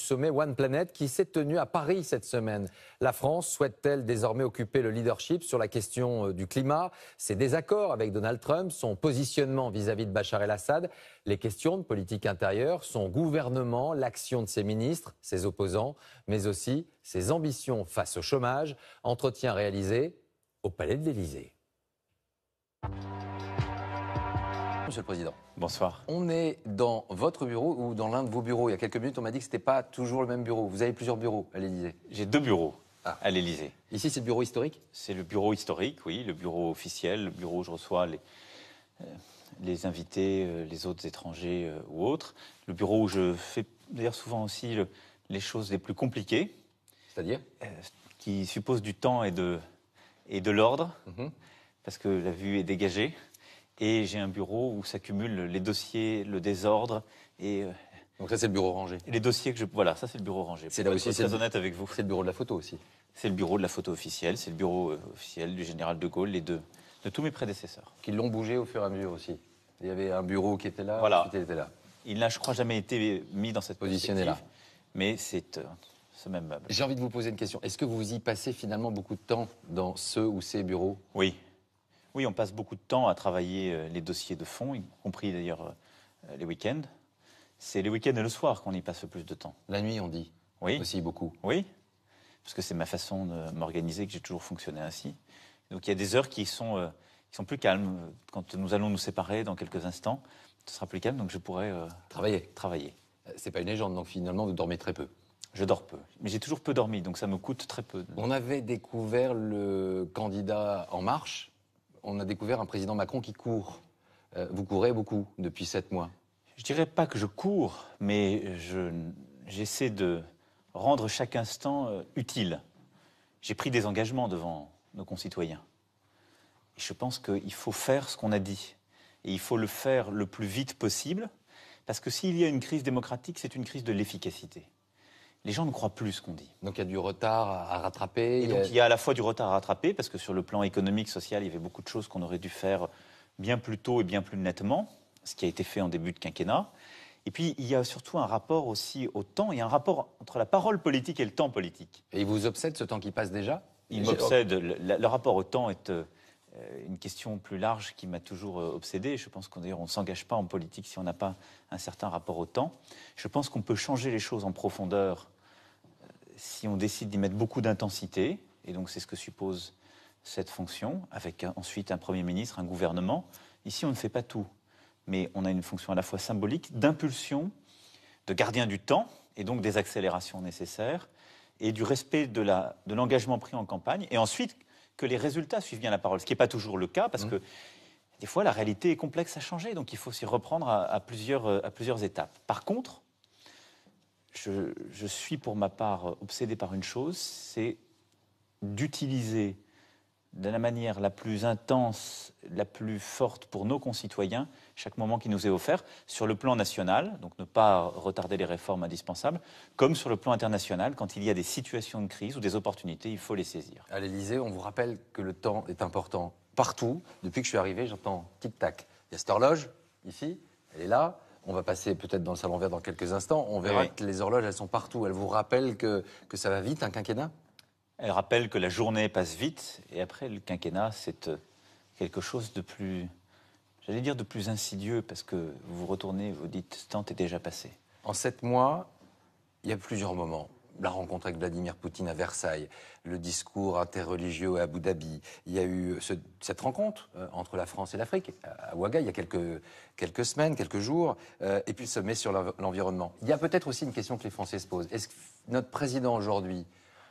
sommet One Planet qui s'est tenu à Paris cette semaine. La France souhaite-t-elle désormais occuper le leadership sur la question du climat, ses désaccords avec Donald Trump, son positionnement vis-à-vis de Bachar el-Assad, les questions de politique intérieure, son gouvernement, l'action de ses ministres, ses opposants, mais aussi ses ambitions face au chômage. Entretien réalisé au Palais de l'Élysée. Monsieur le Président. Bonsoir. On est dans votre bureau ou dans l'un de vos bureaux. Il y a quelques minutes, on m'a dit que ce n'était pas toujours le même bureau. Vous avez plusieurs bureaux à l'Élysée. J'ai deux bureaux à l'Élysée. Ici, c'est le bureau historique? C'est le bureau historique, oui, le bureau officiel, le bureau où je reçois les invités, les autres étrangers ou autres. Le bureau où je fais d'ailleurs souvent aussi les choses les plus compliquées. C'est-à-dire qui supposent du temps et de l'ordre, parce que la vue est dégagée. Et j'ai un bureau où s'accumulent les dossiers, le désordre et... Donc ça, c'est le bureau rangé. Les dossiers que je... Voilà, ça c'est le bureau rangé. C'est là aussi, c'est très honnête avec vous. C'est le bureau de la photo aussi. C'est le bureau de la photo officielle, c'est le bureau officiel du général de Gaulle et de tous mes prédécesseurs. Qui l'ont bougé au fur et à mesure aussi. Il y avait un bureau qui était là, voilà. Ensuite il était là. Il n'a, je crois, jamais été mis dans cette positionné là. Mais c'est ce même meuble. J'ai envie de vous poser une question. Est-ce que vous y passez finalement beaucoup de temps dans ce ou ces bureaux? Oui. Oui, on passe beaucoup de temps à travailler les dossiers de fond, y compris d'ailleurs les week-ends. C'est les week-ends et le soir qu'on y passe le plus de temps. La nuit, on dit. Oui. Aussi beaucoup. Oui, parce que c'est ma façon de m'organiser, que j'ai toujours fonctionné ainsi. Donc il y a des heures qui sont plus calmes. Quand nous allons nous séparer dans quelques instants, ce sera plus calme, donc je pourrai travailler. C'est pas une légende, donc finalement vous dormez très peu. Je dors peu, mais j'ai toujours peu dormi, donc ça me coûte très peu. On avait découvert le candidat En Marche. On a découvert un président Macron qui court. Vous courez beaucoup depuis 7 mois. Je dirais pas que je cours, mais j'essaie de rendre chaque instant utile. J'ai pris des engagements devant nos concitoyens. Et je pense qu'il faut faire ce qu'on a dit. Et il faut le faire le plus vite possible, parce que s'il y a une crise démocratique, c'est une crise de l'efficacité. Les gens ne croient plus ce qu'on dit. Donc il y a du retard à rattraper. Et donc il y a à la fois du retard à rattraper, parce que sur le plan économique, social, il y avait beaucoup de choses qu'on aurait dû faire bien plus tôt et bien plus nettement, ce qui a été fait en début de quinquennat. Et puis il y a surtout un rapport aussi au temps, il y a un rapport entre la parole politique et le temps politique. Et il vous obsède ce temps qui passe déjà? Il m'obsède. Le rapport au temps est une question plus large qui m'a toujours obsédé. Je pense qu'on ne s'engage pas en politique si on n'a pas un certain rapport au temps. Je pense qu'on peut changer les choses en profondeur si on décide d'y mettre beaucoup d'intensité, et donc c'est ce que suppose cette fonction, avec ensuite un Premier ministre, un gouvernement. Ici, on ne fait pas tout, mais on a une fonction à la fois symbolique, d'impulsion, de gardien du temps, et donc des accélérations nécessaires, et du respect de l'engagement pris en campagne, et ensuite que les résultats suivent bien la parole, ce qui n'est pas toujours le cas, parce que des fois, la réalité est complexe à changer, donc il faut s'y reprendre à plusieurs étapes. Par contre, je suis pour ma part obsédé par une chose, c'est d'utiliser de la manière la plus intense, la plus forte pour nos concitoyens, chaque moment qui nous est offert, sur le plan national, donc ne pas retarder les réformes indispensables, comme sur le plan international, quand il y a des situations de crise ou des opportunités, il faut les saisir. À l'Élysée, on vous rappelle que le temps est important. Partout, depuis que je suis arrivé, j'entends tic-tac. Il y a cette horloge, ici, elle est là. On va passer peut-être dans le salon vert dans quelques instants. On verra que les horloges, elles sont partout. Elles vous rappellent que ça va vite, un quinquennat? Elle rappelle que la journée passe vite, et après, le quinquennat, c'est quelque chose de plus, j'allais dire de plus insidieux, parce que vous vous retournez, vous dites, ce temps est déjà passé. En 7 mois, il y a plusieurs moments. La rencontre avec Vladimir Poutine à Versailles, le discours interreligieux à Abu Dhabi. Il y a eu cette rencontre entre la France et l'Afrique, à Ouaga, il y a quelques semaines, quelques jours, et puis le sommet sur l'environnement. Il y a peut-être aussi une question que les Français se posent. Est-ce que notre président aujourd'hui,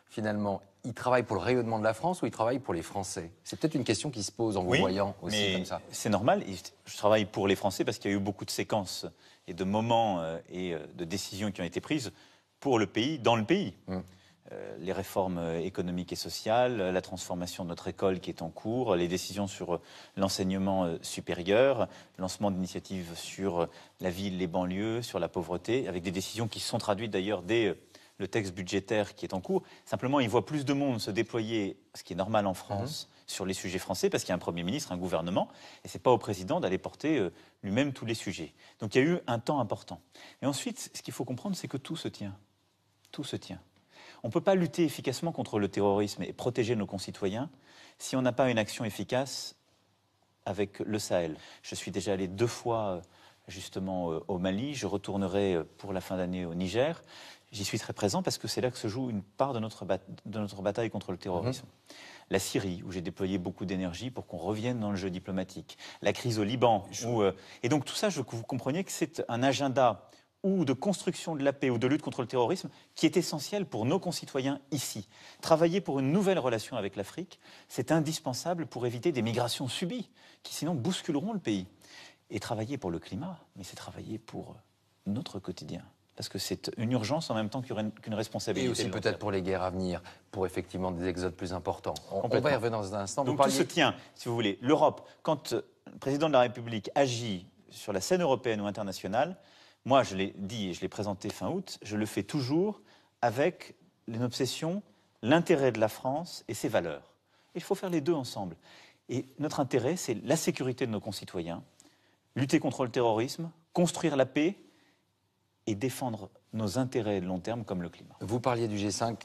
finalement, il travaille pour le rayonnement de la France ou il travaille pour les Français? C'est peut-être une question qui se pose en vous voyant aussi comme ça. C'est normal. Je travaille pour les Français parce qu'il y a eu beaucoup de séquences et de moments et de décisions qui ont été prises pour le pays, dans le pays. Les réformes économiques et sociales, la transformation de notre école qui est en cours, les décisions sur l'enseignement supérieur, le lancement d'initiatives sur la ville, les banlieues, sur la pauvreté, avec des décisions qui se sont traduites d'ailleurs dès le texte budgétaire qui est en cours. Simplement, il voit plus de monde se déployer, ce qui est normal en France, sur les sujets français, parce qu'il y a un Premier ministre, un gouvernement, et ce n'est pas au président d'aller porter lui-même tous les sujets. Donc il y a eu un temps important. Et ensuite, ce qu'il faut comprendre, c'est que tout se tient. Tout se tient. On ne peut pas lutter efficacement contre le terrorisme et protéger nos concitoyens si on n'a pas une action efficace avec le Sahel. Je suis déjà allé 2 fois justement au Mali, je retournerai pour la fin d'année au Niger. J'y suis très présent parce que c'est là que se joue une part de notre bataille contre le terrorisme. La Syrie, où j'ai déployé beaucoup d'énergie pour qu'on revienne dans le jeu diplomatique. La crise au Liban. Et donc tout ça, je veux que vous compreniez que c'est un agenda ou de construction de la paix ou de lutte contre le terrorisme qui est essentiel pour nos concitoyens ici. Travailler pour une nouvelle relation avec l'Afrique, c'est indispensable pour éviter des migrations subies qui sinon bousculeront le pays. Et travailler pour le climat, mais c'est travailler pour notre quotidien. Parce que c'est une urgence en même temps qu'une responsabilité. Et aussi peut-être pour les guerres à venir, pour effectivement des exodes plus importants. On va y revenir dans un instant. Donc tout se tient, si vous voulez. L'Europe, quand le président de la République agit sur la scène européenne ou internationale, moi je l'ai dit et je l'ai présenté fin août, je le fais toujours avec une obsession, l'intérêt de la France et ses valeurs. Et il faut faire les deux ensemble. Et notre intérêt, c'est la sécurité de nos concitoyens, lutter contre le terrorisme, construire la paix et défendre nos intérêts de long terme comme le climat. Vous parliez du G5,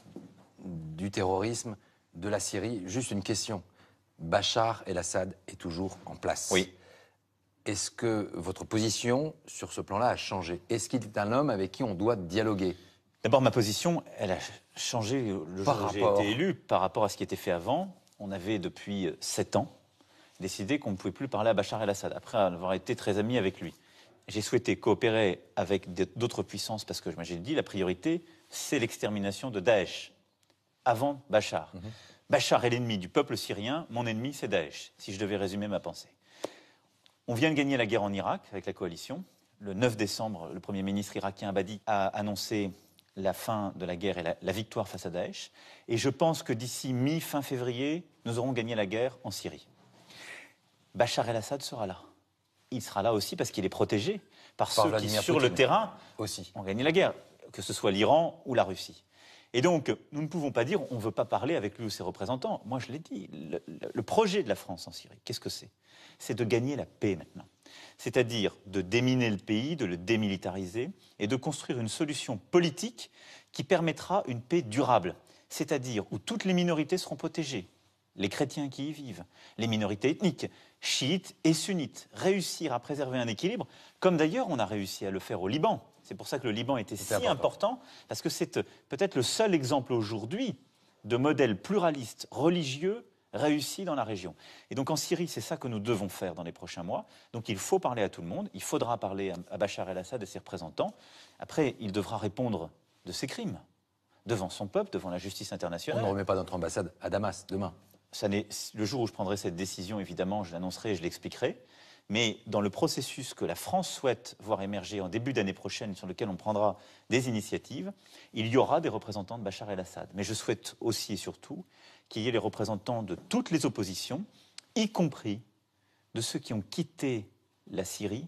du terrorisme, de la Syrie. Juste une question. Bachar el-Assad est toujours en place. Oui. Est-ce que votre position sur ce plan-là a changé? Est-ce qu'il est un homme avec qui on doit dialoguer? D'abord, ma position, elle a changé le jour où j'ai été élu par rapport à ce qui était fait avant. On avait depuis 7 ans décidé qu'on ne pouvait plus parler à Bachar el-Assad, après avoir été très ami avec lui. J'ai souhaité coopérer avec d'autres puissances parce que, j'ai dit, la priorité, c'est l'extermination de Daesh, avant Bachar. Bachar est l'ennemi du peuple syrien, mon ennemi, c'est Daesh, si je devais résumer ma pensée. On vient de gagner la guerre en Irak avec la coalition. Le 9 décembre, le Premier ministre irakien Abadi a annoncé la fin de la guerre et la victoire face à Daesh. Et je pense que d'ici mi-fin février, nous aurons gagné la guerre en Syrie. Bachar el-Assad sera là. Il sera là aussi parce qu'il est protégé par ceux qui, sur le terrain, ont gagné la guerre, que ce soit l'Iran ou la Russie. Et donc, nous ne pouvons pas dire on ne veut pas parler avec lui ou ses représentants. Moi, je l'ai dit, le projet de la France en Syrie, qu'est-ce que c'est? C'est de gagner la paix maintenant. C'est-à-dire de déminer le pays, de le démilitariser et de construire une solution politique qui permettra une paix durable. C'est-à-dire où toutes les minorités seront protégées. Les chrétiens qui y vivent, les minorités ethniques, chiites et sunnites, réussir à préserver un équilibre, comme d'ailleurs on a réussi à le faire au Liban. C'est pour ça que le Liban était si important, parce que c'est peut-être le seul exemple aujourd'hui de modèle pluraliste, religieux, réussi dans la région. Et donc en Syrie, c'est ça que nous devons faire dans les prochains mois. Donc il faut parler à tout le monde, il faudra parler à Bachar el-Assad et ses représentants. Après, il devra répondre de ses crimes, devant son peuple, devant la justice internationale. On ne remet pas notre ambassade à Damas demain. Le jour où je prendrai cette décision, évidemment, je l'annoncerai et je l'expliquerai. Mais dans le processus que la France souhaite voir émerger en début d'année prochaine, sur lequel on prendra des initiatives, il y aura des représentants de Bachar el-Assad. Mais je souhaite aussi et surtout qu'il y ait les représentants de toutes les oppositions, y compris de ceux qui ont quitté la Syrie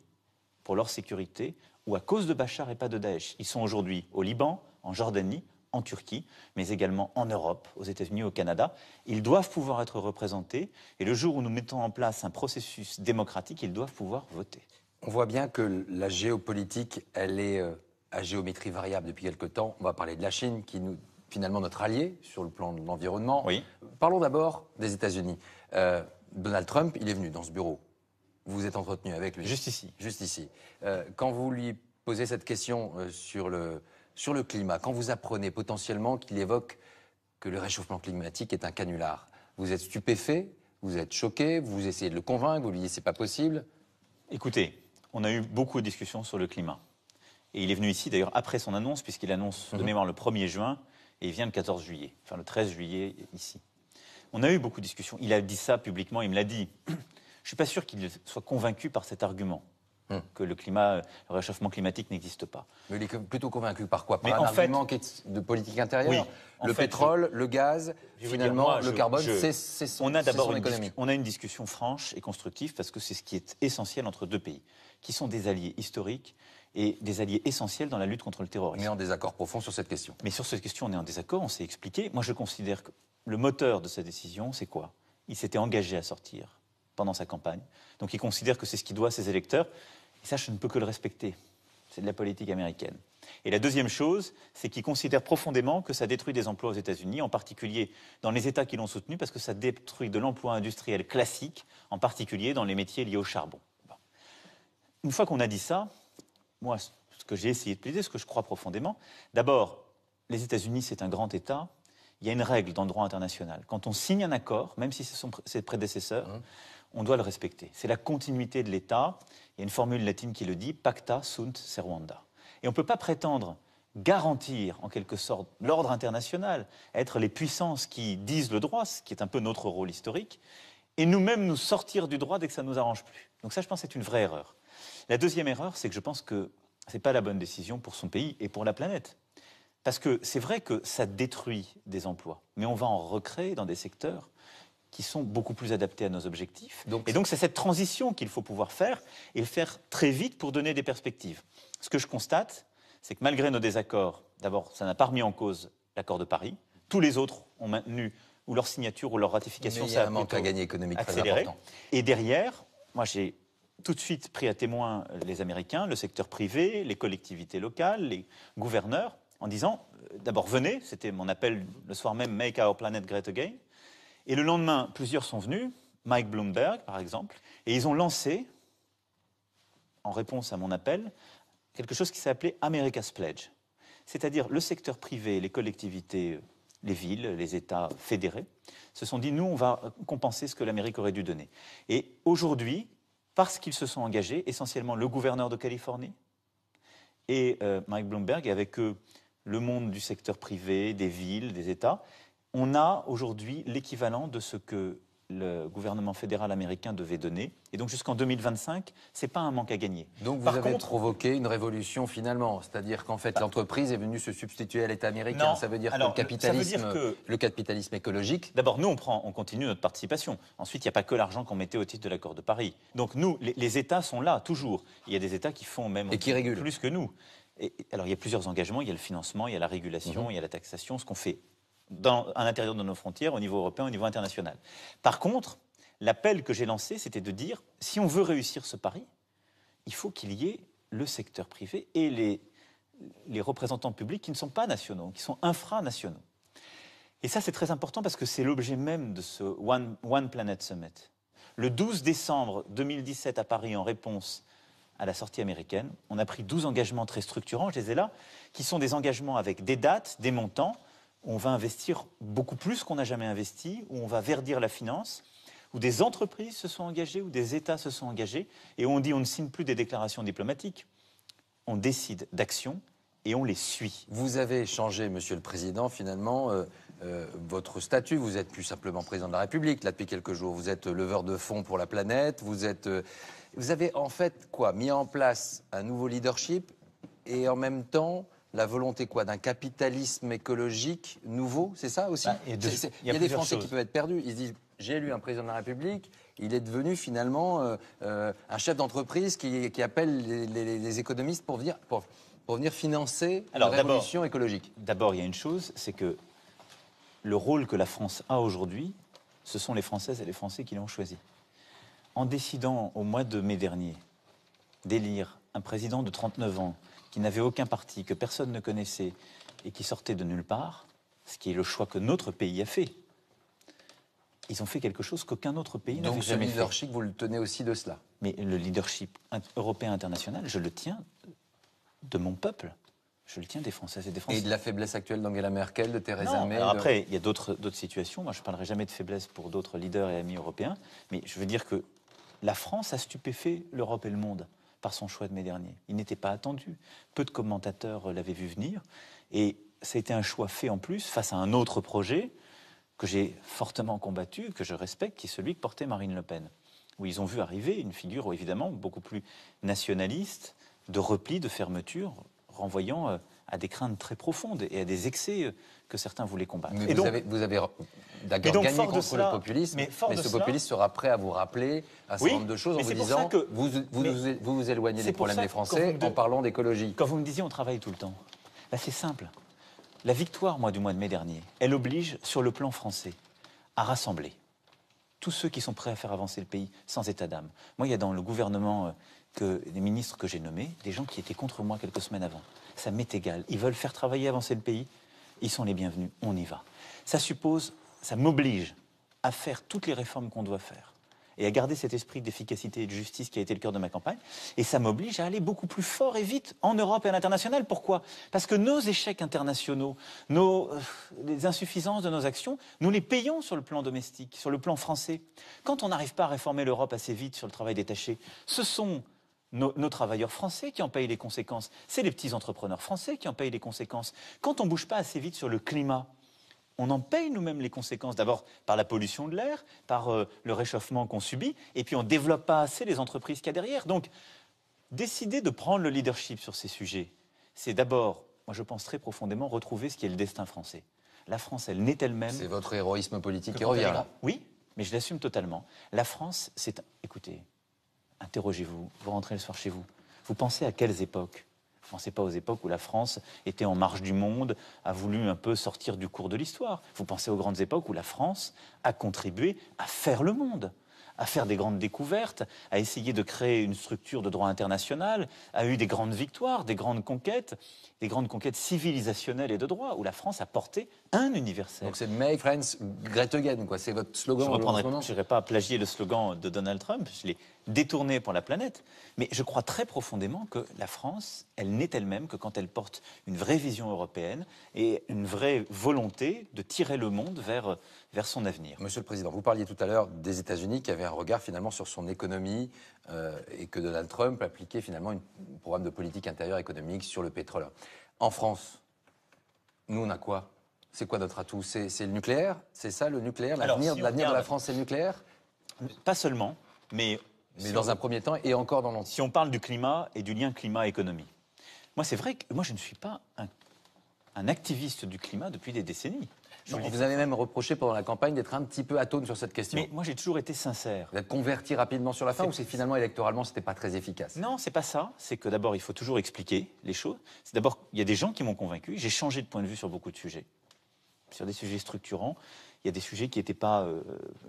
pour leur sécurité, ou à cause de Bachar et pas de Daesh. Ils sont aujourd'hui au Liban, en Jordanie, en Turquie, mais également en Europe, aux États-Unis, au Canada. Ils doivent pouvoir être représentés et le jour où nous mettons en place un processus démocratique, ils doivent pouvoir voter. On voit bien que la géopolitique, elle est à géométrie variable depuis quelque temps. On va parler de la Chine, qui est finalement notre allié sur le plan de l'environnement. Oui. Parlons d'abord des États-Unis. Donald Trump, il est venu dans ce bureau. Vous vous êtes entretenu avec lui. Juste ici. Juste ici. Quand vous lui posez cette question sur le climat, quand vous apprenez potentiellement qu'il évoque que le réchauffement climatique est un canular, vous êtes stupéfait, vous êtes choqué, vous essayez de le convaincre, vous lui dites c'est pas possible. Écoutez, on a eu beaucoup de discussions sur le climat. Et il est venu ici d'ailleurs après son annonce, puisqu'il annonce de mémoire le 1er juin, et il vient le 14 juillet, enfin le 13 juillet ici. On a eu beaucoup de discussions. Il a dit ça publiquement, il me l'a dit. Je ne suis pas sûr qu'il soit convaincu par cet argument. Que le réchauffement climatique n'existe pas. Mais il est plutôt convaincu par quoi? Par un argument qui est de politique intérieure. Oui, le pétrole, le gaz, finalement, le carbone, c'est son économie. On a une discussion franche et constructive parce que c'est ce qui est essentiel entre deux pays, qui sont des alliés historiques et des alliés essentiels dans la lutte contre le terrorisme. Mais en désaccord profond sur cette question. Mais sur cette question, on est en désaccord, on s'est expliqué. Moi, je considère que le moteur de sa décision, c'est quoi? Il s'était engagé à sortir pendant sa campagne. Donc il considère que c'est ce qu'il doit à ses électeurs. Et ça, je ne peux que le respecter. C'est de la politique américaine. Et la deuxième chose, c'est qu'ils considèrent profondément que ça détruit des emplois aux États-Unis, en particulier dans les États qui l'ont soutenu, parce que ça détruit de l'emploi industriel classique, en particulier dans les métiers liés au charbon. Bon. Une fois qu'on a dit ça, moi, ce que j'ai essayé de plaider, ce que je crois profondément, d'abord, les États-Unis, c'est un grand État. Il y a une règle dans le droit international. Quand on signe un accord, même si ce sont ses prédécesseurs, on doit le respecter. C'est la continuité de l'État. Il y a une formule latine qui le dit, pacta sunt servanda. Et on ne peut pas prétendre garantir, en quelque sorte, l'ordre international, être les puissances qui disent le droit, ce qui est un peu notre rôle historique, et nous-mêmes nous sortir du droit dès que ça ne nous arrange plus. Donc ça, je pense, c'est une vraie erreur. La deuxième erreur, c'est que je pense que ce n'est pas la bonne décision pour son pays et pour la planète. Parce que c'est vrai que ça détruit des emplois, mais on va en recréer dans des secteurs qui sont beaucoup plus adaptés à nos objectifs. Et donc c'est cette transition qu'il faut pouvoir faire et le faire très vite pour donner des perspectives. Ce que je constate, c'est que malgré nos désaccords, d'abord, ça n'a pas remis en cause l'accord de Paris. Tous les autres ont maintenu ou leur signature ou leur ratification. Mais il y a un manque à gagner économique accéléré. très important. Et derrière, moi j'ai tout de suite pris à témoin les Américains, le secteur privé, les collectivités locales, les gouverneurs, en disant, d'abord venez, c'était mon appel le soir même, Make Our Planet Great Again. Et le lendemain, plusieurs sont venus, Mike Bloomberg par exemple, et ils ont lancé, en réponse à mon appel, quelque chose qui s'est appelé America's Pledge. C'est-à-dire le secteur privé, les collectivités, les villes, les États fédérés, se sont dit, nous, on va compenser ce que l'Amérique aurait dû donner. Et aujourd'hui, parce qu'ils se sont engagés, essentiellement le gouverneur de Californie et Mike Bloomberg, et avec eux le monde du secteur privé, des villes, des États, on a aujourd'hui l'équivalent de ce que le gouvernement fédéral américain devait donner. Et donc jusqu'en 2025, ce n'est pas un manque à gagner. Donc vous avez provoqué une révolution finalement, c'est-à-dire qu'en fait l'entreprise est venue se substituer à l'État américain. Non. Ça veut dire Alors, que le capitalisme écologique... D'abord, nous, on continue notre participation. Ensuite, il n'y a pas que l'argent qu'on mettait au titre de l'accord de Paris. Donc nous, les États sont là, toujours. Il y a des États qui font même plus que nous. Alors il y a plusieurs engagements, il y a le financement, il y a la régulation, il y a la taxation, ce qu'on fait à l'intérieur de nos frontières, au niveau européen, au niveau international. Par contre, l'appel que j'ai lancé, c'était de dire, si on veut réussir ce pari, il faut qu'il y ait le secteur privé et les représentants publics qui ne sont pas nationaux, qui sont infranationaux. Et ça, c'est très important parce que c'est l'objet même de ce One Planet Summit. Le 12 décembre 2017 à Paris, en réponse à la sortie américaine, on a pris 12 engagements très structurants, je les ai là, qui sont des engagements avec des dates, des montants, où on va investir beaucoup plus qu'on n'a jamais investi, où on va verdir la finance, où des entreprises se sont engagées, où des États se sont engagés, et où on dit on ne signe plus des déclarations diplomatiques, on décide d'actions et on les suit. Vous avez changé, Monsieur le Président, finalement, votre statut. Vous êtes plus simplement président de la République, là, depuis quelques jours. Vous êtes leveur de fonds pour la planète. Vous avez en fait, mis en place un nouveau leadership et en même temps... La volonté d'un capitalisme écologique nouveau, c'est ça aussi? Il y a des Français qui peuvent être perdus. Ils se disent, j'ai élu un président de la République, il est devenu finalement un chef d'entreprise qui appelle les économistes pour venir financer la révolution écologique. D'abord, il y a une chose, c'est que le rôle que la France a aujourd'hui, ce sont les Françaises et les Français qui l'ont choisi. En décidant au mois de mai dernier d'élire un président de 39 ans, qui n'avait aucun parti, que personne ne connaissait et qui sortait de nulle part, ce qui est le choix que notre pays a fait. Ils ont fait quelque chose qu'aucun autre pays n'avait jamais fait. Donc ce leadership, vous le tenez aussi de cela? Mais le leadership européen international, je le tiens de mon peuple. Je le tiens des Françaises et des Français. Et de la faiblesse actuelle d'Angela Merkel, de Theresa May? Après, il y a d'autres situations. Moi, je ne parlerai jamais de faiblesse pour d'autres leaders et amis européens. Mais je veux dire que la France a stupéfait l'Europe et le monde par son choix de mai dernier. Il n'était pas attendu. Peu de commentateurs l'avaient vu venir. Et ça a été un choix fait en plus face à un autre projet que j'ai fortement combattu, que je respecte, qui est celui que portait Marine Le Pen. Où ils ont vu arriver une figure évidemment beaucoup plus nationaliste, de repli, de fermeture, renvoyant à des craintes très profondes et à des excès que certains voulaient combattre. Mais vous avez d'accord gagné contre le populisme, mais ce populisme sera prêt à vous rappeler un certain nombre de choses en vous disant que vous éloignez des problèmes des Français en parlant d'écologie. Quand vous me disiez on travaille tout le temps, c'est simple. La victoire, du mois de mai dernier, elle oblige, sur le plan français, à rassembler tous ceux qui sont prêts à faire avancer le pays sans état d'âme. Moi, il y a dans le gouvernement des ministres que j'ai nommés, des gens qui étaient contre moi quelques semaines avant. ça m'est égal. Ils veulent faire travailler, avancer le pays, ils sont les bienvenus, on y va. Ça suppose, ça m'oblige à faire toutes les réformes qu'on doit faire et à garder cet esprit d'efficacité et de justice qui a été le cœur de ma campagne. Et ça m'oblige à aller beaucoup plus fort et vite en Europe et à l'international. Pourquoi? Parce que nos échecs internationaux, les insuffisances de nos actions, nous les payons sur le plan domestique, sur le plan français. Quand on n'arrive pas à réformer l'Europe assez vite sur le travail détaché, ce sont nos travailleurs français qui en payent les conséquences. C'est les petits entrepreneurs français qui en payent les conséquences. Quand on ne bouge pas assez vite sur le climat, on en paye nous-mêmes les conséquences, d'abord par la pollution de l'air, par le réchauffement qu'on subit, et puis on ne développe pas assez les entreprises qu'il y a derrière. Donc, décider de prendre le leadership sur ces sujets, c'est d'abord, moi je pense très profondément, retrouver ce qui est le destin français. La France, elle naît elle-même. C'est votre héroïsme politique qui revient là. Oui, mais je l'assume totalement. La France, c'est... Écoutez, interrogez-vous, vous rentrez le soir chez vous. Vous pensez à quelles époques ? Vous ne pensez pas aux époques où la France était en marge du monde, a voulu un peu sortir du cours de l'histoire. Vous pensez aux grandes époques où la France a contribué à faire le monde, à faire des grandes découvertes, à essayer de créer une structure de droit international, a eu des grandes victoires, des grandes conquêtes civilisationnelles et de droit, où la France a porté un universel. Donc c'est Make France Great Again, quoi. C'est votre slogan. Je n'irai pas plagier le slogan de Donald Trump, je l'ai détourné pour la planète, mais je crois très profondément que la France, elle n'est elle-même que quand elle porte une vraie vision européenne et une vraie volonté de tirer le monde vers son avenir. Monsieur le Président, vous parliez tout à l'heure des États-Unis qui avaient un regard finalement sur son économie et que Donald Trump appliquait finalement un programme de politique intérieure économique sur le pétrole. En France, nous on a quoi? C'est quoi notre atout? C'est le nucléaire? C'est ça le nucléaire? L'avenir de la France, c'est le nucléaire? Pas seulement, mais dans un premier temps et encore dans l'entier. Si on parle du climat et du lien climat-économie, moi c'est vrai que moi je ne suis pas un activiste du climat depuis des décennies. Vous avez même reproché pendant la campagne d'être un petit peu atone sur cette question. Mais moi j'ai toujours été sincère. Vous êtes converti rapidement sur la fin ou c'est finalement électoralement c'était pas très efficace? Non, c'est pas ça. C'est que d'abord il faut toujours expliquer les choses. C'est d'abord il y a des gens qui m'ont convaincu. J'ai changé de point de vue sur beaucoup de sujets, sur des sujets structurants. Il y a des sujets qui n'étaient pas...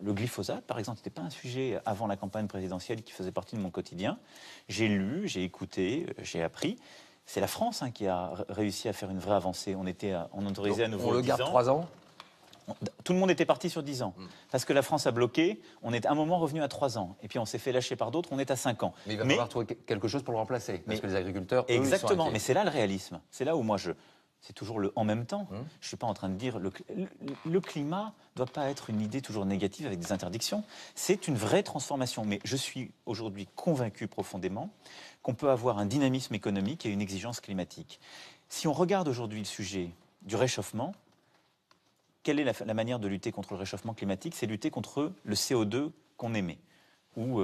le glyphosate, par exemple, n'était pas un sujet avant la campagne présidentielle qui faisait partie de mon quotidien. J'ai lu, j'ai écouté, j'ai appris. C'est la France qui a réussi à faire une vraie avancée. On autorisait à nouveau 10 ans. On le garde 3 ans? Tout le monde était parti sur 10 ans. Parce que la France a bloqué, on est à un moment revenu à 3 ans. Et puis on s'est fait lâcher par d'autres, on est à 5 ans. Mais il va falloir trouver quelque chose pour le remplacer. Parce que les agriculteurs, eux, exactement, ils sont inquiets. Mais c'est là le réalisme. C'est là où moi c'est toujours le en même temps. Je ne suis pas en train de dire le climat ne doit pas être une idée toujours négative avec des interdictions. C'est une vraie transformation. Mais je suis aujourd'hui convaincu profondément qu'on peut avoir un dynamisme économique et une exigence climatique. Si on regarde aujourd'hui le sujet du réchauffement, quelle est la manière de lutter contre le réchauffement climatique? C'est lutter contre le CO2 qu'on émet, ou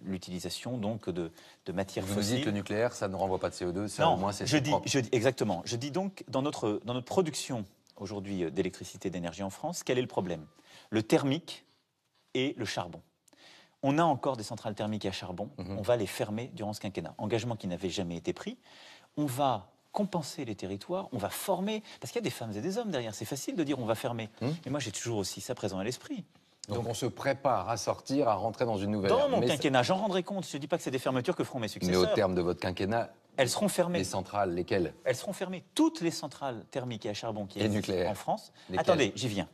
l'utilisation donc de matières fossiles. Vous dites le nucléaire, ça ne renvoie pas de CO2, ça non, au moins c'est exactement. Je dis donc dans notre production aujourd'hui d'électricité, d'énergie en France, quel est le problème? Le thermique et le charbon. On a encore des centrales thermiques à charbon, on va les fermer durant ce quinquennat. Engagement qui n'avait jamais été pris. On va compenser les territoires, on va former, parce qu'il y a des femmes et des hommes derrière. C'est facile de dire on va fermer. Mais moi j'ai toujours aussi ça présent à l'esprit. Donc on se prépare à sortir, à rentrer dans une nouvelle ère. Dans mon quinquennat, j'en rendrai compte. Je ne dis pas que c'est des fermetures que feront mes successeurs. Mais au terme de votre quinquennat, elles seront fermées. Les centrales, lesquelles? Elles seront fermées. Toutes les centrales thermiques et à charbon qui existent en France. Lesquelles? Attendez, j'y viens.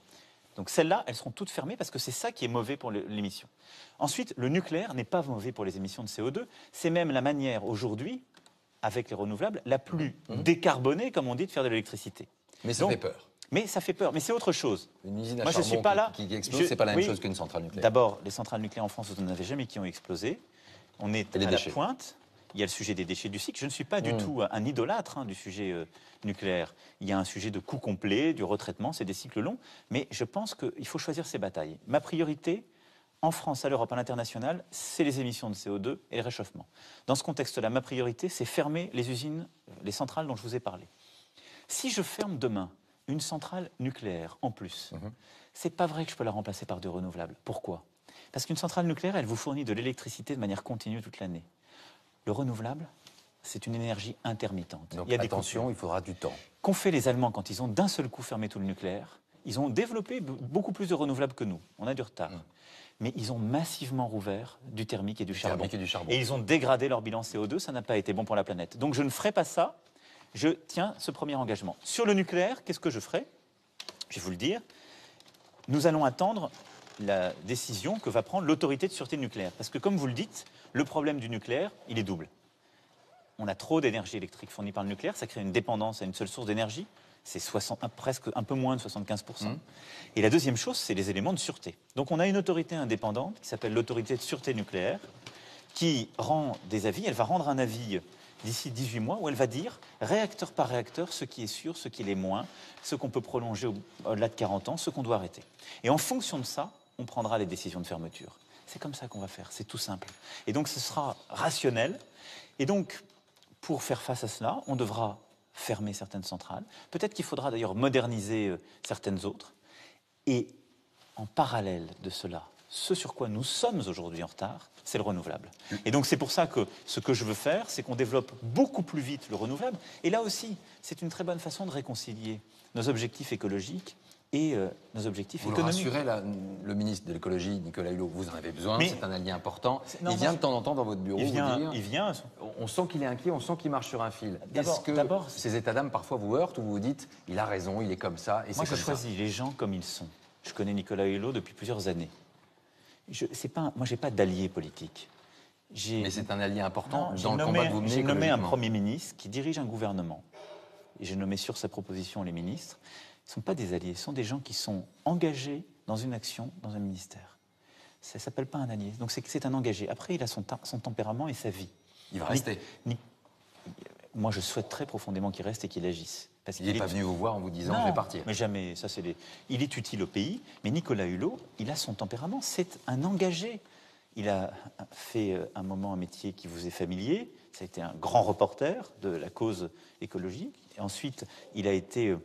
Donc celles-là, elles seront toutes fermées parce que c'est ça qui est mauvais pour l'émission. Ensuite, le nucléaire n'est pas mauvais pour les émissions de CO2. C'est même la manière aujourd'hui, avec les renouvelables, la plus décarbonée, comme on dit, de faire de l'électricité. Mais ça fait peur. Mais ça fait peur. Mais c'est autre chose. Une usine à Moi, charbon je suis pas là. qui explose, c'est pas la même chose qu'une centrale nucléaire. D'abord, les centrales nucléaires en France, vous n'en avez jamais qui ont explosé. On est à la pointe. Il y a le sujet des déchets du cycle. Je ne suis pas du tout un idolâtre du sujet nucléaire. Il y a un sujet de coût complet, du retraitement, c'est des cycles longs. Mais je pense qu'il faut choisir ses batailles. Ma priorité, en France, à l'Europe, à l'international, c'est les émissions de CO2 et le réchauffement. Dans ce contexte-là, ma priorité, c'est fermer les usines, les centrales dont je vous ai parlé. Si je ferme demain une centrale nucléaire en plus, c'est pas vrai que je peux la remplacer par de renouvelables. Pourquoi? Parce qu'une centrale nucléaire, elle vous fournit de l'électricité de manière continue toute l'année. Le renouvelable, c'est une énergie intermittente. Donc attention, il faudra du temps. Qu'ont fait les Allemands quand ils ont d'un seul coup fermé tout le nucléaire? Ils ont développé beaucoup plus de renouvelables que nous. On a du retard. Mais ils ont massivement rouvert du thermique et du charbon. Et ils ont dégradé leur bilan CO2, ça n'a pas été bon pour la planète. Donc je ne ferai pas ça. je tiens ce premier engagement. Sur le nucléaire, qu'est-ce que je ferai? Je vais vous le dire. Nous allons attendre la décision que va prendre l'autorité de sûreté nucléaire. Parce que, comme vous le dites, le problème du nucléaire, il est double. On a trop d'énergie électrique fournie par le nucléaire, ça crée une dépendance à une seule source d'énergie, c'est presque un peu moins de 75%. Et la deuxième chose, c'est les éléments de sûreté. Donc on a une autorité indépendante qui s'appelle l'autorité de sûreté nucléaire, qui rend des avis. Elle va rendre un avis d'ici 18 mois où elle va dire, réacteur par réacteur, ce qui est sûr, ce qui l'est moins, ce qu'on peut prolonger au-delà de 40 ans, ce qu'on doit arrêter. Et en fonction de ça, on prendra les décisions de fermeture. C'est comme ça qu'on va faire, c'est tout simple. Et donc ce sera rationnel. Et donc, pour faire face à cela, on devra fermer certaines centrales. Peut-être qu'il faudra d'ailleurs moderniser certaines autres. Et en parallèle de cela, ce sur quoi nous sommes aujourd'hui en retard, c'est le renouvelable. Et donc c'est pour ça que ce que je veux faire, c'est qu'on développe beaucoup plus vite le renouvelable. Et là aussi, c'est une très bonne façon de réconcilier nos objectifs écologiques et nos objectifs économiques. Vous le rassurez, le ministre de l'écologie, Nicolas Hulot, vous en avez besoin, c'est un allié important. Non, il vient de temps en temps dans votre bureau il vient. On sent qu'il est inquiet, on sent qu'il marche sur un fil. Est-ce que ces états d'âme parfois vous heurtent ou vous vous dites, il a raison, il est comme ça et c'est comme ça? Moi, je choisis les gens comme ils sont. Je connais Nicolas Hulot depuis plusieurs années. Moi, je n'ai pas d'allié politique. Mais c'est un allié important dans le combat que vous menez. J'ai nommé un Premier ministre qui dirige un gouvernement. Et j'ai nommé sur sa proposition les ministres. Ce ne sont pas des alliés, ce sont des gens qui sont engagés dans une action, dans un ministère. Ça ne s'appelle pas un allié. Donc c'est un engagé. Après, il a son tempérament et sa vie. Il va rester. Moi, je souhaite très profondément qu'il reste et qu'il agisse. Parce il n'est pas venu vous voir en vous disant « je vais partir ». Mais jamais. Il est utile au pays. Mais Nicolas Hulot, il a son tempérament. C'est un engagé. Il a fait un moment un métier qui vous est familier. Ça a été un grand reporter de la cause écologique. Et ensuite, il a été,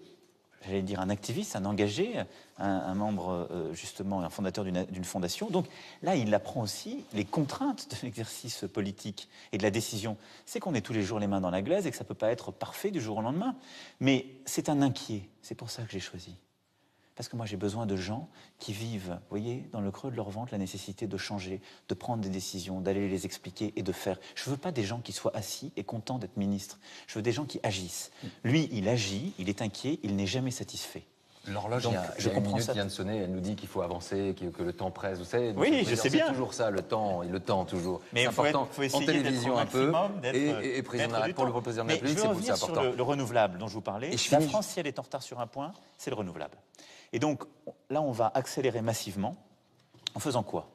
j'allais dire, un activiste, un engagé, un membre, justement, un fondateur d'une fondation. Donc là, il apprend aussi les contraintes de l'exercice politique et de la décision. C'est qu'on est tous les jours les mains dans la glaise et que ça ne peut pas être parfait du jour au lendemain. Mais c'est un inquiet. C'est pour ça que j'ai choisi. Parce que moi, j'ai besoin de gens qui vivent, vous voyez, dans le creux de leur ventre, la nécessité de changer, de prendre des décisions, d'aller les expliquer et de faire. Je ne veux pas des gens qui soient assis et contents d'être ministres. Je veux des gens qui agissent. Lui, il agit, il est inquiet, il n'est jamais satisfait. L'horloge, il y a une minute qui vient de sonner, elle nous dit qu'il faut avancer, que le temps presse. Vous savez, oui, je sais bien. C'est toujours ça, le temps toujours. Mais c'est important, faut essayer en télévision un peu, et président pour le président de la République, c'est important. Sur le renouvelable dont je vous parlais, la France, si elle est en retard sur un point, c'est le renouvelable. Et donc, là, on va accélérer massivement. En faisant quoi?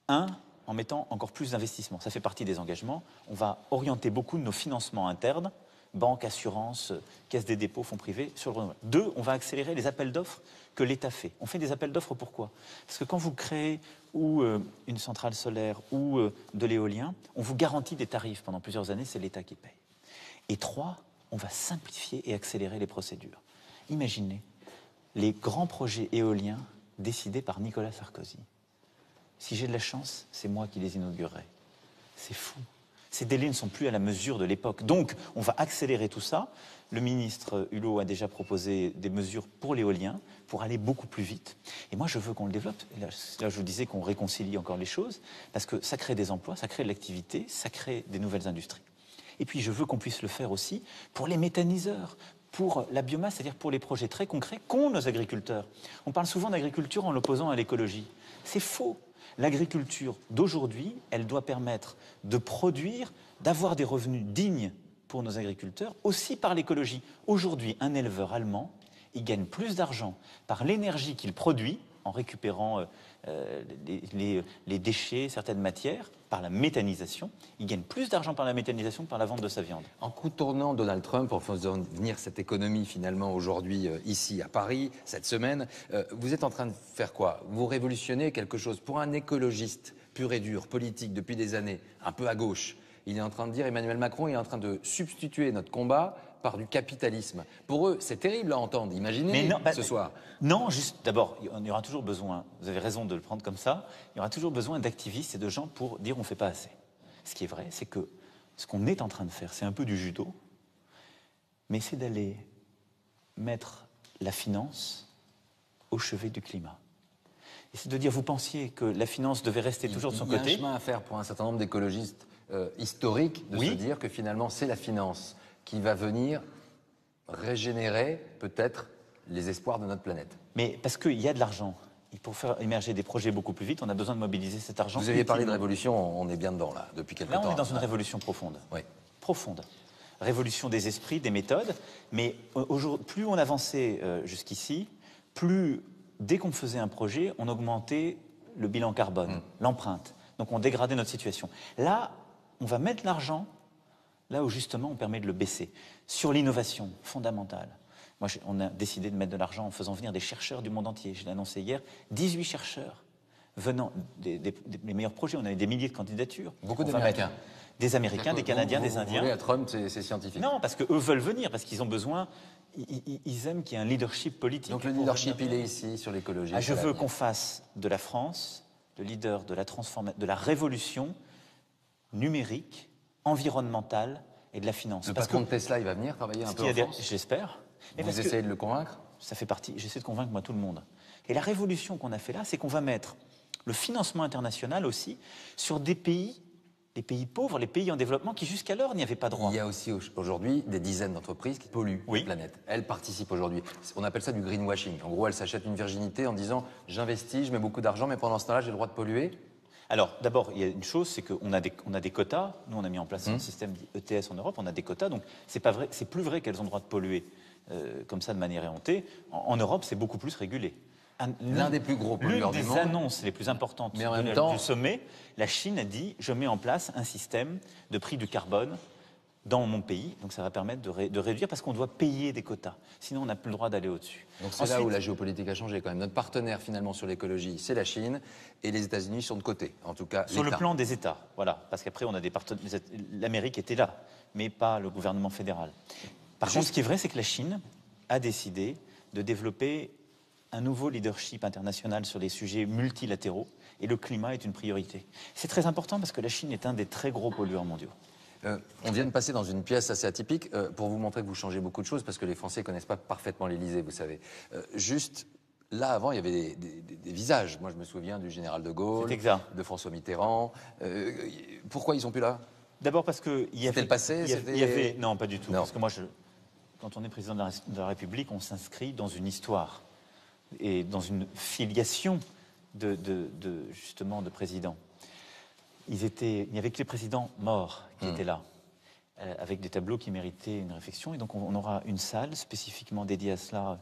En mettant encore plus d'investissements. Ça fait partie des engagements. On va orienter beaucoup de nos financements internes, banques, assurances, caisses des dépôts, fonds privés, sur le renouvelable. 2, on va accélérer les appels d'offres que l'État fait. On fait des appels d'offres pourquoi? Parce que quand vous créez ou une centrale solaire ou de l'éolien, on vous garantit des tarifs pendant plusieurs années, c'est l'État qui paye. Et 3, on va simplifier et accélérer les procédures. Imaginez les grands projets éoliens décidés par Nicolas Sarkozy. Si j'ai de la chance, c'est moi qui les inaugurerai. C'est fou. Ces délais ne sont plus à la mesure de l'époque. Donc, on va accélérer tout ça. Le ministre Hulot a déjà proposé des mesures pour l'éolien, pour aller beaucoup plus vite. Et moi, je veux qu'on le développe. Et là, je vous disais qu'on réconcilie encore les choses, parce que ça crée des emplois, ça crée de l'activité, ça crée des nouvelles industries. Et puis, je veux qu'on puisse le faire aussi pour les méthaniseurs, pour la biomasse, c'est-à-dire pour les projets très concrets qu'ont nos agriculteurs. On parle souvent d'agriculture en l'opposant à l'écologie. C'est faux. L'agriculture d'aujourd'hui, elle doit permettre de produire, d'avoir des revenus dignes pour nos agriculteurs, aussi par l'écologie. Aujourd'hui, un éleveur allemand, il gagne plus d'argent par l'énergie qu'il produit, en récupérant les déchets, certaines matières, par la méthanisation. Il gagne plus d'argent par la méthanisation que par la vente de sa viande. En contournant Donald Trump, en faisant venir cette économie finalement aujourd'hui ici à Paris, cette semaine, vous êtes en train de faire quoi? Vous révolutionnez quelque chose. Pour un écologiste pur et dur, politique depuis des années, un peu à gauche, il est en train de dire, Emmanuel Macron, il est en train de substituer notre combat par du capitalisme. Pour eux, c'est terrible à entendre. Imaginez ce soir. Non, juste d'abord, il y aura toujours besoin, vous avez raison de le prendre comme ça, il y aura toujours besoin d'activistes et de gens pour dire on ne fait pas assez. Ce qui est vrai, c'est que ce qu'on est en train de faire, c'est un peu du judo, mais c'est d'aller mettre la finance au chevet du climat. Et c'est de dire, vous pensiez que la finance devait rester toujours de son côté. Il y a un chemin à faire pour un certain nombre d'écologistes historiques de se dire que finalement c'est la finance qui va venir régénérer peut-être les espoirs de notre planète. Mais parce qu'il y a de l'argent. Et pour faire émerger des projets beaucoup plus vite, on a besoin de mobiliser cet argent. Vous aviez parlé de révolution, on est bien dedans là, depuis quelques temps. Là, on est dans une révolution profonde. Oui. Profonde. Révolution des esprits, des méthodes. Mais plus on avançait jusqu'ici, plus, dès qu'on faisait un projet, on augmentait le bilan carbone, l'empreinte. Donc on dégradait notre situation. Là, on va mettre l'argent là où justement on permet de le baisser. Sur l'innovation fondamentale. Moi, on a décidé de mettre de l'argent en faisant venir des chercheurs du monde entier. Je l'ai annoncé hier, 18 chercheurs venant des meilleurs projets. On a eu des milliers de candidatures. Beaucoup d'Américains. Des Américains, des Canadiens, des Indiens. Vous voulez à Trump, c'est scientifique. Non, parce qu'eux veulent venir, parce qu'ils ont besoin, ils aiment qu'il y ait un leadership politique. Donc le leadership, il est ici, sur l'écologie. Je veux qu'on fasse de la France le leader de la transformation, de la révolution numérique, environnementale et de la finance. Le patron de Tesla, il va venir travailler un peu en France. J'espère. Vous essayez de le convaincre? Ça fait partie, j'essaie de convaincre moi tout le monde. Et la révolution qu'on a fait là, c'est qu'on va mettre le financement international aussi sur des pays, les pays pauvres, les pays en développement qui jusqu'alors n'y avaient pas droit. Il y a aussi aujourd'hui des dizaines d'entreprises qui polluent la planète. Elles participent aujourd'hui. On appelle ça du greenwashing. En gros, elles s'achètent une virginité en disant « j'investis, je mets beaucoup d'argent, mais pendant ce temps-là, j'ai le droit de polluer ». Alors, d'abord, il y a une chose, c'est qu'on a des quotas. Nous, on a mis en place un système ETS en Europe, on a des quotas. Donc, c'est plus vrai qu'elles ont le droit de polluer comme ça de manière éhontée. En Europe, c'est beaucoup plus régulé. L'un des plus gros pollueurs du monde. L'une des annonces les plus importantes mais en même temps, du sommet, la Chine a dit « je mets en place un système de prix du carbone dans mon pays ». Donc, ça va permettre de réduire parce qu'on doit payer des quotas. Sinon, on n'a plus le droit d'aller au-dessus. Donc, c'est là où la géopolitique a changé quand même. Notre partenaire, finalement, sur l'écologie, c'est la Chine. Et les États-Unis sont de côté, en tout cas sur le plan des États, voilà, parce qu'après on a des partenaires. L'Amérique était là, mais pas le gouvernement fédéral. Par contre, ce qui est vrai, c'est que la Chine a décidé de développer un nouveau leadership international sur les sujets multilatéraux, et le climat est une priorité. C'est très important parce que la Chine est un des très gros pollueurs mondiaux. On vient de passer dans une pièce assez atypique pour vous montrer que vous changez beaucoup de choses, parce que les Français ne connaissent pas parfaitement l'Élysée, vous savez. Juste. Là, avant, il y avait des visages. Moi, je me souviens du général de Gaulle, de François Mitterrand. Pourquoi ils sont plus là? D'abord parce que c'était le passé. Non, pas du tout. Non. Parce que moi, quand on est président de la République, on s'inscrit dans une histoire et dans une filiation justement de présidents. Il n'y avait que les présidents morts qui étaient là, avec des tableaux qui méritaient une réflexion. Et donc, on aura une salle spécifiquement dédiée à cela.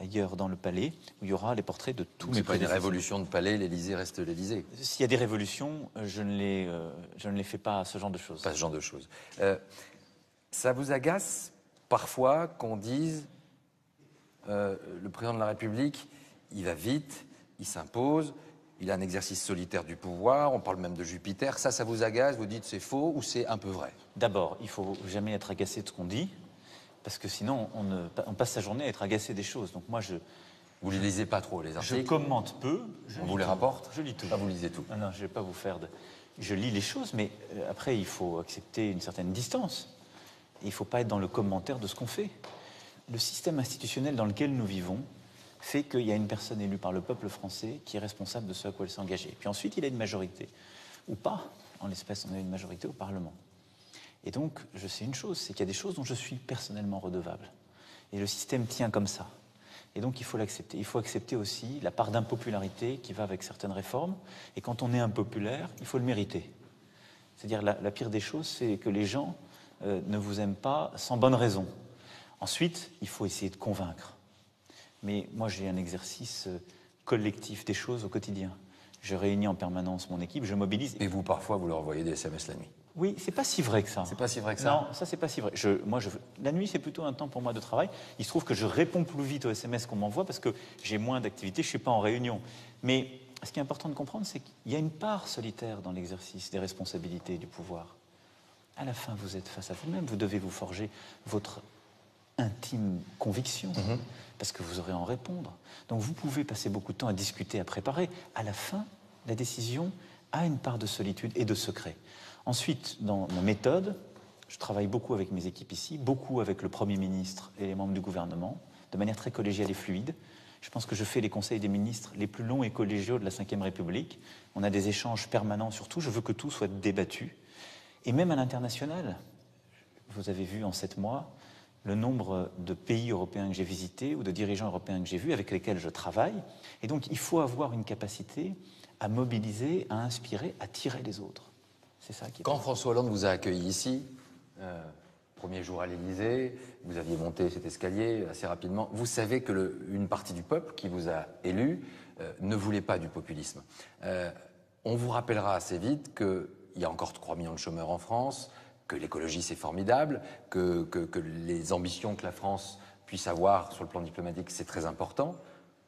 Ailleurs dans le palais, où il y aura les portraits de tous mes prédécesseurs. C'est pas une révolution de palais, l'Élysée reste l'Élysée. S'il y a des révolutions, je ne les fais pas ce genre de choses. Pas ce genre de choses. Ça vous agace parfois qu'on dise le président de la République, il va vite, il s'impose, il a un exercice solitaire du pouvoir, on parle même de Jupiter. Ça vous agace? Vous dites c'est faux ou c'est un peu vrai? D'abord, il ne faut jamais être agacé de ce qu'on dit. Parce que sinon, on passe sa journée à être agacé des choses. Donc moi, vous ne les lisez pas trop, les articles? Je commente peu. On vous les rapporte? Je lis tout. Ah, vous lisez tout? Non, je ne vais pas vous faire de... Je lis les choses, mais après, il faut accepter une certaine distance. Il ne faut pas être dans le commentaire de ce qu'on fait. Le système institutionnel dans lequel nous vivons fait qu'il y a une personne élue par le peuple français qui est responsable de ce à quoi elle s'est engagée. Puis ensuite, il a une majorité. Ou pas. En l'espèce, on a une majorité au Parlement. Et donc, je sais une chose, c'est qu'il y a des choses dont je suis personnellement redevable. Et le système tient comme ça. Et donc, il faut l'accepter. Il faut accepter aussi la part d'impopularité qui va avec certaines réformes. Et quand on est impopulaire, il faut le mériter. C'est-à-dire, la pire des choses, c'est que les gens ne vous aiment pas sans bonne raison. Ensuite, il faut essayer de convaincre. Mais moi, j'ai un exercice collectif des choses au quotidien. Je réunis en permanence mon équipe, je mobilise. Et vous, parfois, vous leur envoyez des SMS la nuit? Oui, c'est pas si vrai que ça. C'est pas si vrai que ça? Non, ça c'est pas si vrai. La nuit, c'est plutôt un temps pour moi de travail. Il se trouve que je réponds plus vite aux SMS qu'on m'envoie parce que j'ai moins d'activité, je suis pas en réunion. Mais ce qui est important de comprendre, c'est qu'il y a une part solitaire dans l'exercice des responsabilités du pouvoir. À la fin, vous êtes face à vous-même. Vous devez vous forger votre intime conviction parce que vous aurez à en répondre. Donc vous pouvez passer beaucoup de temps à discuter, à préparer. À la fin, la décision a une part de solitude et de secret. Ensuite, dans ma méthode, je travaille beaucoup avec mes équipes ici, beaucoup avec le Premier ministre et les membres du gouvernement, de manière très collégiale et fluide. Je pense que je fais les conseils des ministres les plus longs et collégiaux de la Ve République. On a des échanges permanents sur tout. Je veux que tout soit débattu. Et même à l'international, vous avez vu en 7 mois le nombre de pays européens que j'ai visités ou de dirigeants européens que j'ai vus, avec lesquels je travaille. Et donc, il faut avoir une capacité à mobiliser, à inspirer, à tirer les autres. C'est ça qui est Quand François Hollande vous a accueilli ici, premier jour à l'Élysée, vous aviez monté cet escalier assez rapidement, vous savez que une partie du peuple qui vous a élu ne voulait pas du populisme. On vous rappellera assez vite qu'il y a encore 3 millions de chômeurs en France, que l'écologie c'est formidable, que les ambitions que la France puisse avoir sur le plan diplomatique c'est très important,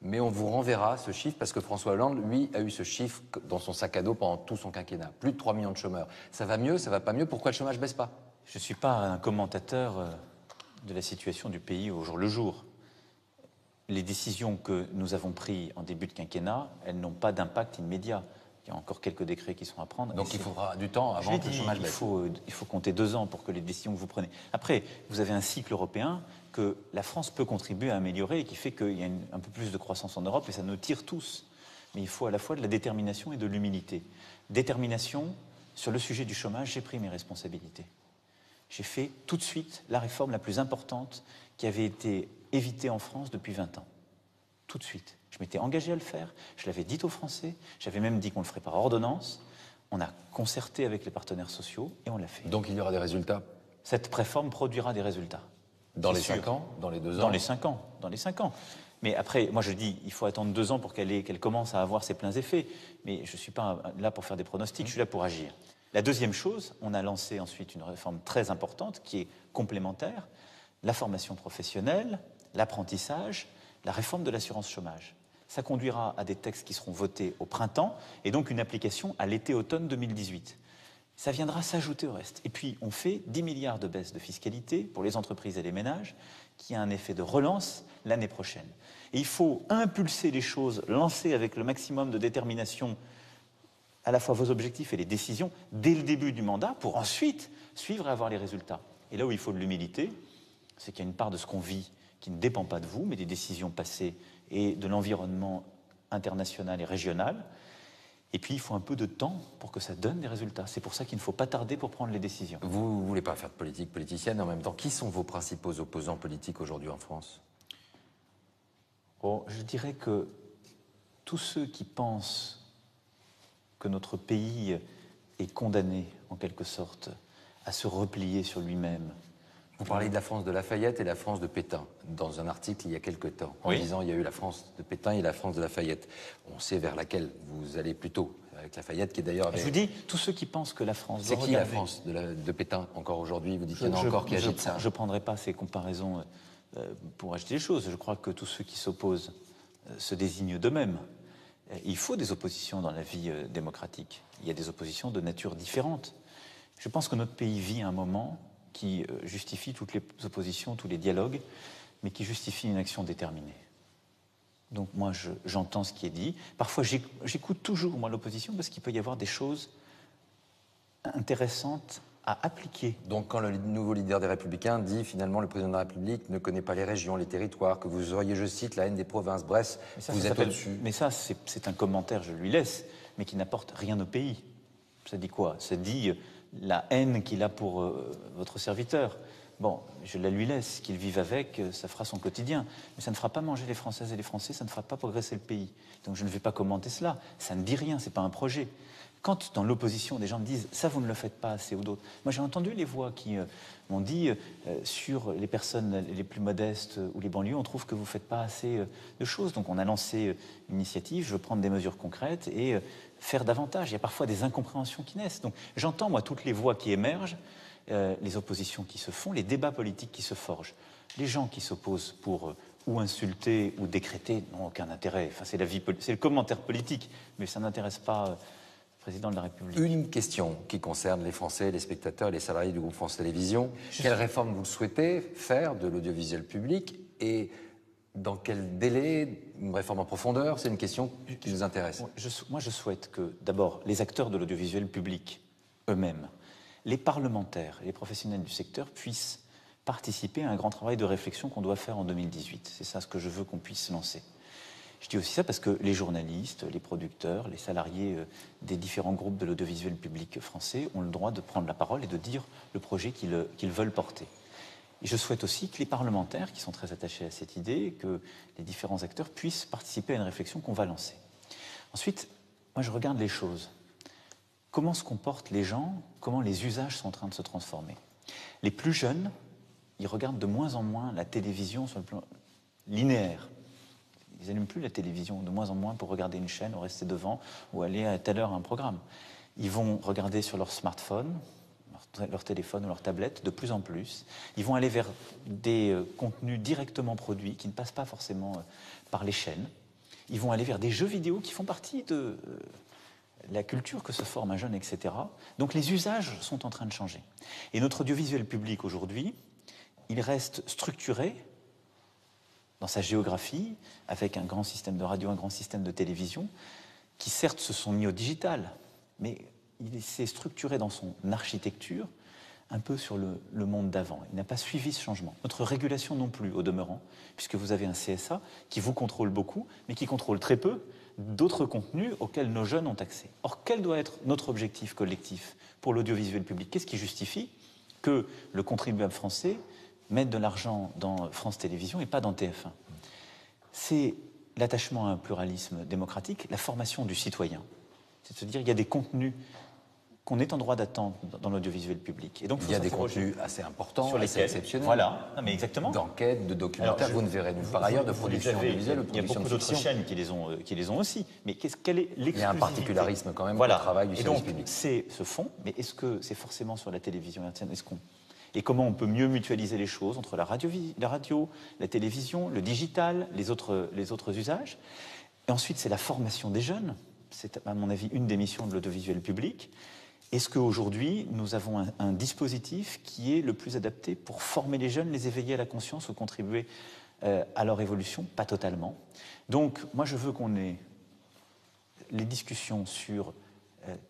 mais on vous renverra ce chiffre parce que François Hollande, lui, a eu ce chiffre dans son sac à dos pendant tout son quinquennat. Plus de 3 millions de chômeurs. Ça va mieux, ça va pas mieux, pourquoi le chômage baisse pas? Je ne suis pas un commentateur de la situation du pays au jour le jour. Les décisions que nous avons prises en début de quinquennat, elles n'ont pas d'impact immédiat. Il y a encore quelques décrets qui sont à prendre. Donc il faudra du temps avant que le chômage baisse. Il faut compter 2 ans pour que les décisions que vous prenez. Après, vous avez un cycle européen que la France peut contribuer à améliorer et qui fait qu'il y a un peu plus de croissance en Europe et ça nous tire tous. Mais il faut à la fois de la détermination et de l'humilité. Détermination, sur le sujet du chômage, j'ai pris mes responsabilités. J'ai fait tout de suite la réforme la plus importante qui avait été évitée en France depuis 20 ans. Tout de suite. Je m'étais engagé à le faire, je l'avais dit aux Français, j'avais même dit qu'on le ferait par ordonnance. On a concerté avec les partenaires sociaux et on l'a fait. Donc il y aura des résultats? Cette réforme produira des résultats. Dans les 5 ans? Dans les 2 ans? Dans les 5 ans. Dans les 5 ans. Mais après, moi je dis, il faut attendre 2 ans pour qu'elle commence à avoir ses pleins effets. Mais je ne suis pas là pour faire des pronostics, je suis là pour agir. La deuxième chose, on a lancé ensuite une réforme très importante qui est complémentaire, la formation professionnelle, l'apprentissage, la réforme de l'assurance chômage. Ça conduira à des textes qui seront votés au printemps et donc une application à l'été-automne 2018. Ça viendra s'ajouter au reste. Et puis, on fait 10 milliards de baisse de fiscalité pour les entreprises et les ménages qui a un effet de relance l'année prochaine. Et il faut impulser les choses, lancer avec le maximum de détermination à la fois vos objectifs et les décisions dès le début du mandat pour ensuite suivre et avoir les résultats. Et là où il faut de l'humilité, c'est qu'il y a une part de ce qu'on vit qui ne dépend pas de vous, mais des décisions passées et de l'environnement international et régional. Et puis, il faut un peu de temps pour que ça donne des résultats. C'est pour ça qu'il ne faut pas tarder pour prendre les décisions. Vous ne voulez pas faire de politique politicienne en même temps. Qui sont vos principaux opposants politiques aujourd'hui en France? Oh, je dirais que tous ceux qui pensent que notre pays est condamné, en quelque sorte, à se replier sur lui-même. Vous parlez de la France de Lafayette et la France de Pétain, dans un article il y a quelque temps, en disant il y a eu la France de Pétain et la France de Lafayette. On sait vers laquelle vous allez plutôt, avec Lafayette qui est d'ailleurs... Je vous dis, tous ceux qui pensent que la France... C'est qui la France de Pétain encore aujourd'hui? Vous dites qu'il y en a encore qui agitent ça. Je ne prendrai pas ces comparaisons pour acheter les choses. Je crois que tous ceux qui s'opposent se désignent d'eux-mêmes. Il faut des oppositions dans la vie démocratique. Il y a des oppositions de nature différente. Je pense que notre pays vit un moment qui justifie toutes les oppositions, tous les dialogues, mais qui justifie une action déterminée. Donc moi, j'entends ce qui est dit. Parfois, j'écoute toujours, moi, l'opposition, parce qu'il peut y avoir des choses intéressantes à appliquer. Donc quand le nouveau leader des Républicains dit finalement le président de la République ne connaît pas les régions, les territoires, que vous auriez, je cite, la haine des provinces, bref, vous êtes au-dessus. Mais ça, c'est un commentaire, je lui laisse, mais qui n'apporte rien au pays. Ça dit quoi? Ça dit la haine qu'il a pour votre serviteur. Bon, je la lui laisse, qu'il vive avec, ça fera son quotidien. Mais ça ne fera pas manger les Françaises et les Français, ça ne fera pas progresser le pays. Donc je ne vais pas commenter cela. Ça ne dit rien, c'est pas un projet. Quand dans l'opposition, des gens me disent « ça, vous ne le faites pas assez » ou d'autres, moi j'ai entendu les voix qui m'ont dit sur les personnes les plus modestes ou les banlieues, on trouve que vous ne faites pas assez de choses. Donc on a lancé une initiative, je veux prendre des mesures concrètes et faire davantage. Il y a parfois des incompréhensions qui naissent. Donc j'entends, moi, toutes les voix qui émergent, les oppositions qui se font, les débats politiques qui se forgent. Les gens qui s'opposent pour ou insulter ou décréter n'ont aucun intérêt. Enfin, c'est le commentaire politique, mais ça n'intéresse pas... président de la République. Une question qui concerne les Français, les spectateurs et les salariés du groupe France Télévisions. Quelle réforme vous souhaitez faire de l'audiovisuel public et dans quel délai? Une réforme en profondeur? C'est une question qui nous intéresse. Moi, je souhaite que, d'abord, les acteurs de l'audiovisuel public eux-mêmes, les parlementaires et les professionnels du secteur puissent participer à un grand travail de réflexion qu'on doit faire en 2018. C'est ça ce que je veux qu'on puisse lancer. Je dis aussi ça parce que les journalistes, les producteurs, les salariés des différents groupes de l'audiovisuel public français ont le droit de prendre la parole et de dire le projet qu'ils veulent porter. Et je souhaite aussi que les parlementaires, qui sont très attachés à cette idée, que les différents acteurs puissent participer à une réflexion qu'on va lancer. Ensuite, moi je regarde les choses. Comment se comportent les gens? Comment les usages sont en train de se transformer? Les plus jeunes, ils regardent de moins en moins la télévision sur le plan linéaire. Ils n'allument plus la télévision de moins en moins pour regarder une chaîne ou rester devant ou aller à telle heure à un programme. Ils vont regarder sur leur smartphone, leur téléphone ou leur tablette de plus en plus. Ils vont aller vers des contenus directement produits qui ne passent pas forcément par les chaînes. Ils vont aller vers des jeux vidéo qui font partie de la culture que se forme un jeune, etc. Donc les usages sont en train de changer. Et notre audiovisuel public aujourd'hui, il reste structuré dans sa géographie, avec un grand système de radio, un grand système de télévision, qui certes se sont mis au digital, mais il s'est structuré dans son architecture un peu sur le monde d'avant. Il n'a pas suivi ce changement. Notre régulation non plus, au demeurant, puisque vous avez un CSA qui vous contrôle beaucoup, mais qui contrôle très peu d'autres contenus auxquels nos jeunes ont accès. Or, quel doit être notre objectif collectif pour l'audiovisuel public? Qu'est-ce qui justifie que le contribuable français mettre de l'argent dans France Télévisions et pas dans TF1? C'est l'attachement à un pluralisme démocratique, la formation du citoyen. C'est de se dire qu'il y a des contenus qu'on est en droit d'attendre dans l'audiovisuel public. Et donc, il y a des contenus assez importants, sur assez exceptionnels. Voilà, non, mais exactement. D'enquête, de documentaires, vous ne verrez nulle part ailleurs de production audiovisuelle ou de production de Il y a beaucoup d'autres fiction. chaînes qui les ont aussi. Mais quelle est l'exclusivité? Il y a un particularisme quand même au travail du service public. C'est ce fond, mais est-ce que c'est forcément sur la télévision hertzienne? Et comment on peut mieux mutualiser les choses entre la radio, la télévision, le digital, les autres usages? Et ensuite, c'est la formation des jeunes. C'est, à mon avis, une des missions de l'audiovisuel public. Est-ce qu'aujourd'hui, nous avons un dispositif qui est le plus adapté pour former les jeunes, les éveiller à la conscience ou contribuer à leur évolution? Pas totalement. Donc, moi, je veux qu'on ait les discussions sur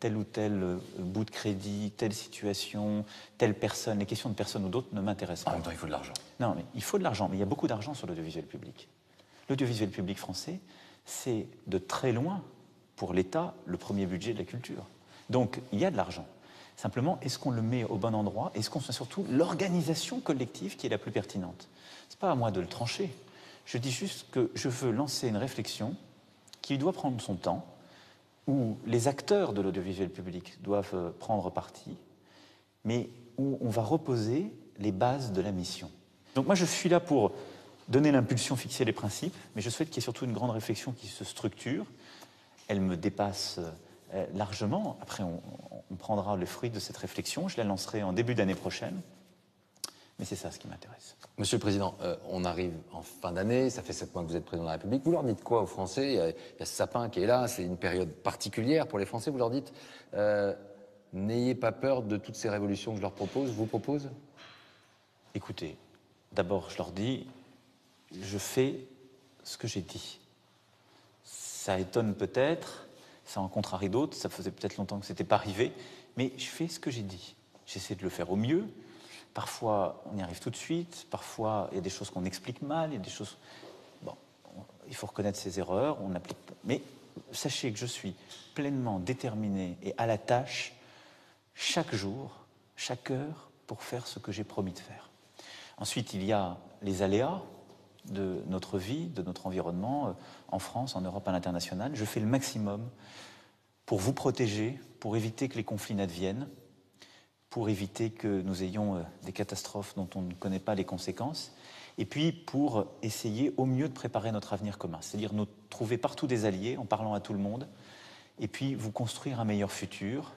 tel ou tel bout de crédit, telle situation, telle personne. Les questions de personne ou d'autres ne m'intéressent pas. En même temps, il faut de l'argent. Non, mais il faut de l'argent, mais il y a beaucoup d'argent sur l'audiovisuel public. L'audiovisuel public français, c'est de très loin, pour l'État, le premier budget de la culture. Donc, il y a de l'argent. Simplement, est-ce qu'on le met au bon endroit? Est-ce qu'on fait surtout l'organisation collective qui est la plus pertinente? Ce n'est pas à moi de le trancher. Je dis juste que je veux lancer une réflexion qui doit prendre son temps, où les acteurs de l'audiovisuel public doivent prendre parti, mais où on va reposer les bases de la mission. Donc moi, je suis là pour donner l'impulsion, fixer les principes, mais je souhaite qu'il y ait surtout une grande réflexion qui se structure. Elle me dépasse largement. Après, on prendra le fruit de cette réflexion. Je la lancerai en début d'année prochaine. Mais c'est ça ce qui m'intéresse. Monsieur le Président, on arrive en fin d'année, ça fait 7 mois que vous êtes Président de la République. Vous leur dites quoi aux Français? Il y a ce sapin qui est là, c'est une période particulière pour les Français. Vous leur dites, n'ayez pas peur de toutes ces révolutions que je leur vous propose? Écoutez, d'abord, je leur dis, je fais ce que j'ai dit. Ça étonne peut-être, ça en contrarie d'autres, ça faisait peut-être longtemps que ce n'était pas arrivé, mais je fais ce que j'ai dit. J'essaie de le faire au mieux. Parfois, on y arrive tout de suite. Parfois, il y a des choses qu'on explique mal. Il y a des choses... Bon, il faut reconnaître ses erreurs. On applique... Mais sachez que je suis pleinement déterminé et à la tâche chaque jour, chaque heure, pour faire ce que j'ai promis de faire. Ensuite, il y a les aléas de notre vie, de notre environnement, en France, en Europe, à l'international. Je fais le maximum pour vous protéger, pour éviter que les conflits n'adviennent, pour éviter que nous ayons des catastrophes dont on ne connaît pas les conséquences, et puis pour essayer au mieux de préparer notre avenir commun, c'est-à-dire nous trouver partout des alliés en parlant à tout le monde, et puis vous construire un meilleur futur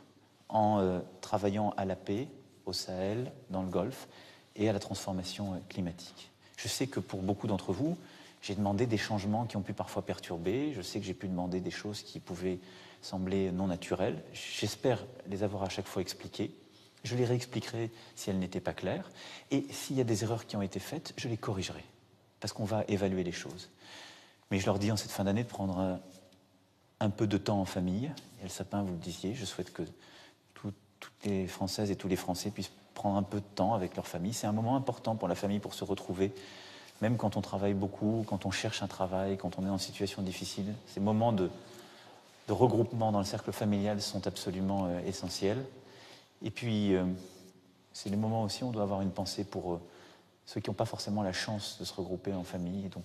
en travaillant à la paix au Sahel, dans le Golfe, et à la transformation climatique. Je sais que pour beaucoup d'entre vous, j'ai demandé des changements qui ont pu parfois perturber, je sais que j'ai pu demander des choses qui pouvaient sembler non naturelles, j'espère les avoir à chaque fois expliquées. Je les réexpliquerai si elles n'étaient pas claires. Et s'il y a des erreurs qui ont été faites, je les corrigerai. Parce qu'on va évaluer les choses. Mais je leur dis en cette fin d'année de prendre un peu de temps en famille. Et le sapin, vous le disiez, je souhaite que toutes les Françaises et tous les Français puissent prendre un peu de temps avec leur famille. C'est un moment important pour la famille pour se retrouver même quand on travaille beaucoup, quand on cherche un travail, quand on est en situation difficile. Ces moments de regroupement dans le cercle familial sont absolument essentiels. Et puis, c'est les moments aussi où on doit avoir une pensée pour ceux qui n'ont pas forcément la chance de se regrouper en famille. Et donc,